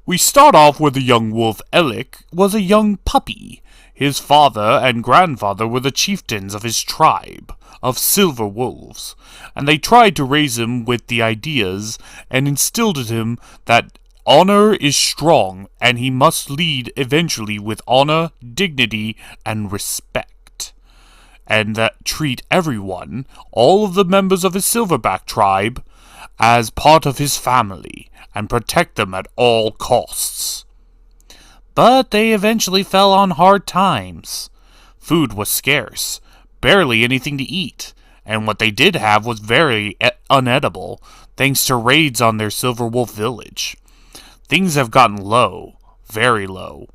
We start off where the young wolf Ellic was a young puppy. His father and grandfather were the chieftains of his tribe of silver wolves, and they tried to raise him with the ideas and instilled in him that honor is strong and he must lead eventually with honor, dignity, and respect. And that treat everyone, all of the members of his silverback tribe, as part of his family and protect them at all costs. But they eventually fell on hard times. Food was scarce, barely anything to eat, and what they did have was very unedible, thanks to raids on their Silver Wolf village. Things have gotten low, very low.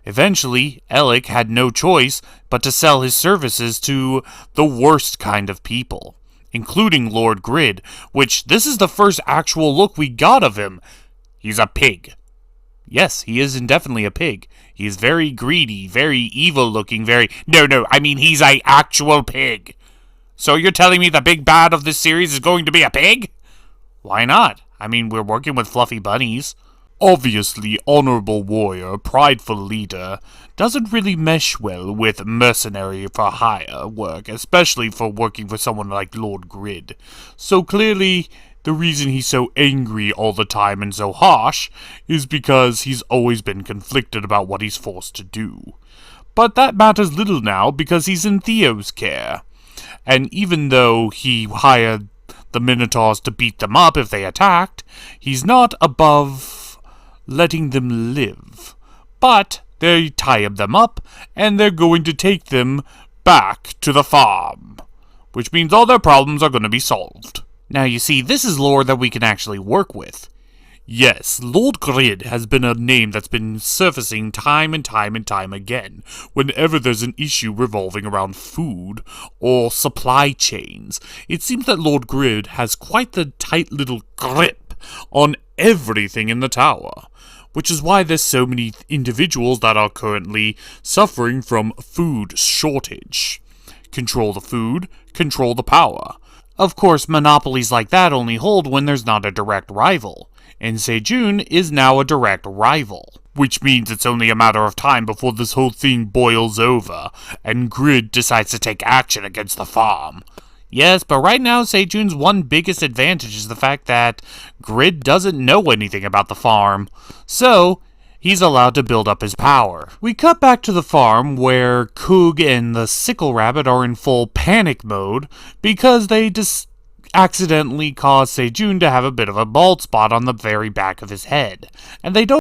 Eventually, Ellic had no choice but to sell his services to the worst kind of people, including Lord Grid, which this is the first actual look we got of him. He's a pig. Yes, he is definitely a pig. He is very greedy, very evil-looking, No, I mean he's an actual pig. So you're telling me the big bad of this series is going to be a pig? Why not? I mean, we're working with fluffy bunnies. Obviously, honorable warrior, prideful leader, doesn't really mesh well with mercenary for hire work, especially for working for someone like Lord Grid. So clearly, the reason he's so angry all the time and so harsh is because he's always been conflicted about what he's forced to do. But that matters little now because he's in Theo's care. And even though he hired the Minotaurs to beat them up if they attacked, he's not above letting them live. But they tie them up, and they're going to take them back to the farm, which means all their problems are going to be solved. Now you see, this is lore that we can actually work with. Yes, Lord Grid has been a name that's been surfacing time and time again whenever there's an issue revolving around food or supply chains. It seems that Lord Grid has quite the tight little grip on everything in the tower, which is why there's so many individuals that are currently suffering from food shortage. Control the food, control the power. Of course, monopolies like that only hold when there's not a direct rival, and Sejun is now a direct rival. Which means it's only a matter of time before this whole thing boils over, and Grid decides to take action against the farm. Yes, but right now, Sejun's one biggest advantage is the fact that Grid doesn't know anything about the farm, so he's allowed to build up his power. We cut back to the farm where Coog and the Sickle Rabbit are in full panic mode because they accidentally caused Sejun to have a bit of a bald spot on the very back of his head, and they don't